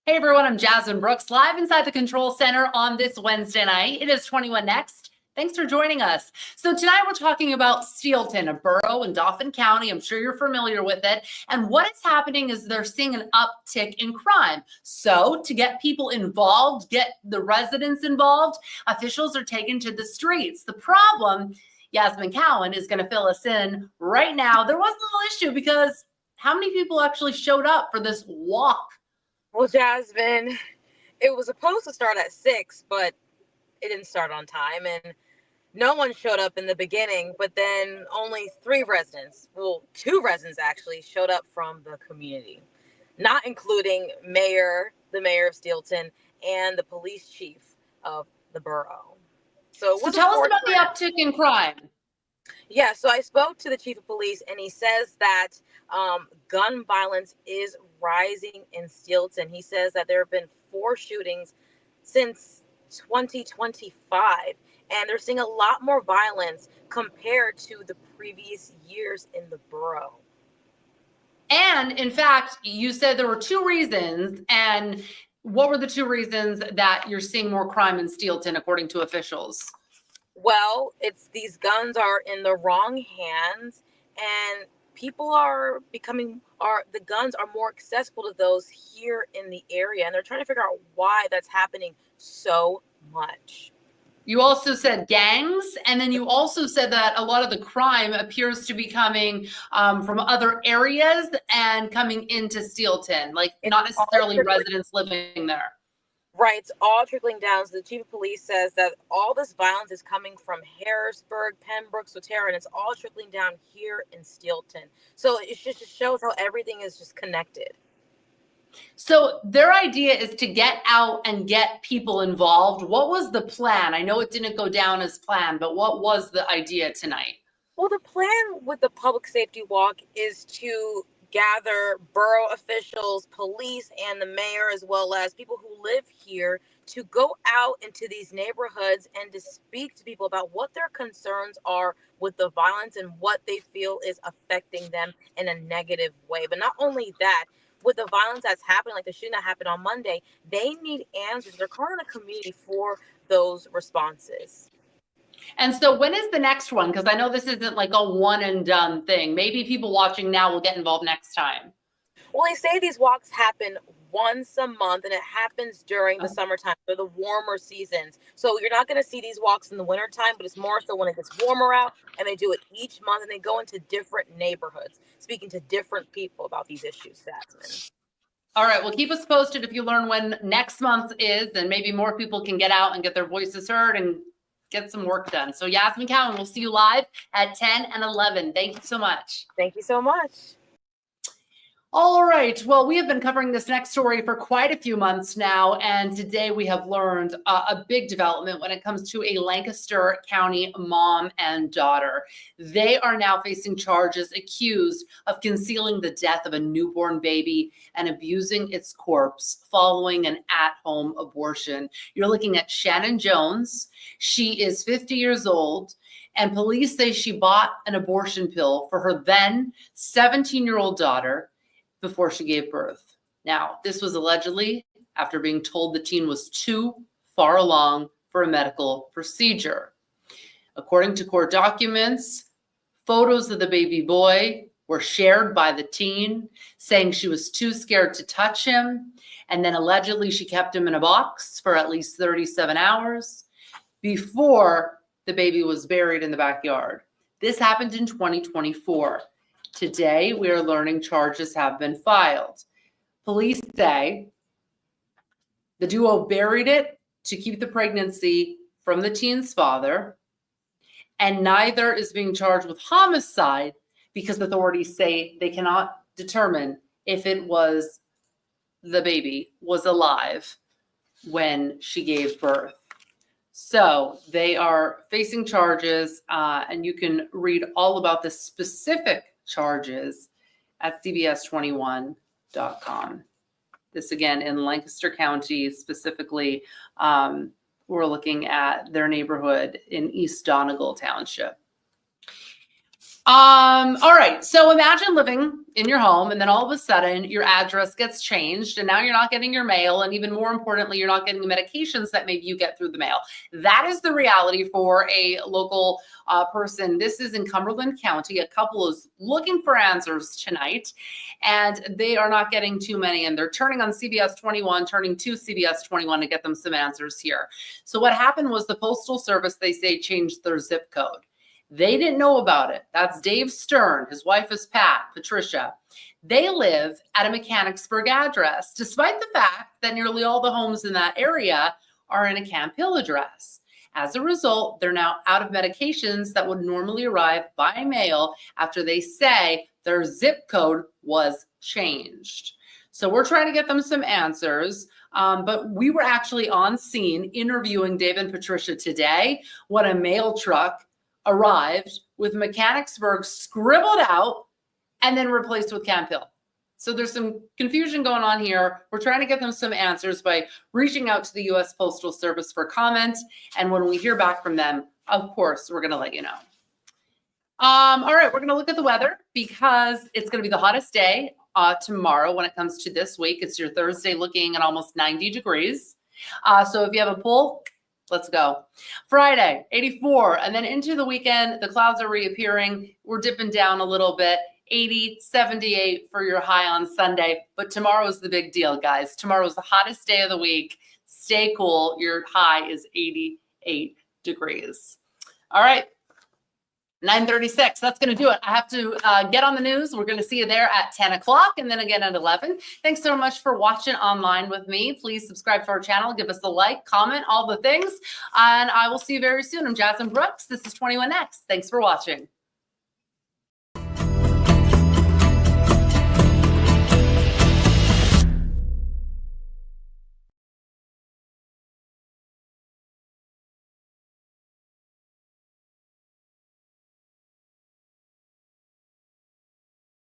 Hey everyone, I'm Jasmine Brooks, live inside the Control Center on this Wednesday night. It is 21 Next. Thanks for joining us. So tonight we're talking about Steelton, a borough in Dauphin County. I'm sure you're familiar with it. And what is happening is they're seeing an uptick in crime. So to get people involved, get the residents involved, officials are taken to the streets. The problem, Jasmine Cowan is going to fill us in right now. There was a little issue because how many people actually showed up for this walk? Well, Jasmine, it was supposed to start at 6, but it didn't start on time, and no one showed up in the beginning, but then only 2 residents actually showed up from the community, not including the mayor of Steelton, and the police chief of the borough. So tell us about the uptick in crime. Yeah, so I spoke to the chief of police, and he says that gun violence is rising in Steelton. He says that there have been 4 shootings since 2025, and they're seeing a lot more violence compared to the previous years in the borough. And in fact, you said there were 2 reasons, and what were the 2 reasons that you're seeing more crime in Steelton, according to officials? Well, it's these guns are in the wrong hands, and people the guns are more accessible to those here in the area, and they're trying to figure out why that's happening so much. You also said gangs, and then you also said that a lot of the crime appears to be coming from other areas and coming into Steelton, like not necessarily residents living there. Right, it's all trickling down. So the chief of police says that all this violence is coming from Harrisburg, Pembroke, Soterra, and it's all trickling down here in Steelton. So it just shows how everything is just connected. So their idea is to get out and get people involved. What was the plan? I know it didn't go down as planned, but what was the idea tonight? Well, the plan with the public safety walk is to gather borough officials, police, and the mayor, as well as people who live here, to go out into these neighborhoods and to speak to people about what their concerns are with the violence and what they feel is affecting them in a negative way. But not only that, with the violence that's happening, like the shooting that happened on Monday, they need answers. They're calling the community for those responses. And so when is the next one? Because I know this isn't like a one and done thing. Maybe people watching now will get involved next time. Well, they say these walks happen once a month, and it happens during the summertime, or the warmer seasons. So you're not going to see these walks in the wintertime, but it's more so when it gets warmer out, and they do it each month, and they go into different neighborhoods, speaking to different people about these issues, Jasmine. All right, well, keep us posted if you learn when next month is, and maybe more people can get out and get their voices heard and get some work done. So Jasmine Cowan, we'll see you live at 10 and 11. Thank you so much. Thank you so much. All right. Well, we have been covering this next story for quite a few months now, and today we have learned a big development when it comes to a Lancaster County mom and daughter. They are now facing charges accused of concealing the death of a newborn baby and abusing its corpse following an at-home abortion. You're looking at Shannon Jones. She is 50 years old. And police say she bought an abortion pill for her then 17-year-old daughter before she gave birth. Now, this was allegedly after being told the teen was too far along for a medical procedure. According to court documents, photos of the baby boy were shared by the teen, saying she was too scared to touch him. And then allegedly she kept him in a box for at least 37 hours before the baby was buried in the backyard. This happened in 2024. Today, we are learning charges have been filed. Police say the duo buried it to keep the pregnancy from the teen's father, and neither is being charged with homicide because authorities say they cannot determine if it was the baby was alive when she gave birth. So they are facing charges, and you can read all about the specific charges at cbs21.com. This again in Lancaster County, specifically, we're looking at their neighborhood in East Donegal Township. All right. So imagine living in your home and then all of a sudden your address gets changed and now you're not getting your mail. And even more importantly, you're not getting the medications that maybe you get through the mail. That is the reality for a local person. This is in Cumberland County. A couple is looking for answers tonight and they are not getting too many. And they're turning on CBS 21, turning to CBS 21 to get them some answers here. So what happened was the Postal Service, they say, changed their zip code. They didn't know about it. That's Dave Stern. His wife is Patricia. They live at a Mechanicsburg address, despite the fact that nearly all the homes in that area are in a Camp Hill address. As a result, they're now out of medications that would normally arrive by mail after they say their zip code was changed. So we're trying to get them some answers. But we were actually on scene interviewing Dave and Patricia today when a mail truck arrived with Mechanicsburg scribbled out and then replaced with Camp Hill. So there's some confusion going on here. We're trying to get them some answers by reaching out to the U.S. Postal Service for comment. And when we hear back from them, of course, we're going to let you know. All right, we're going to look at the weather because it's going to be the hottest day tomorrow when it comes to this week. It's your Thursday looking at almost 90 degrees. So if you have a pool, let's go. Friday, 84, and then into the weekend, the clouds are reappearing. We're dipping down a little bit. 80, 78 for your high on Sunday. But tomorrow is the big deal, guys. Tomorrow is the hottest day of the week. Stay cool. Your high is 88 degrees. All right. 9:36. That's going to do it. I have to get on the news. We're going to see you there at 10 o'clock and then again at 11. Thanks so much for watching online with me. Please subscribe to our channel. Give us a like, comment, all the things. And I will see you very soon. I'm Jasmine Brooks. This is 21Next. Thanks for watching.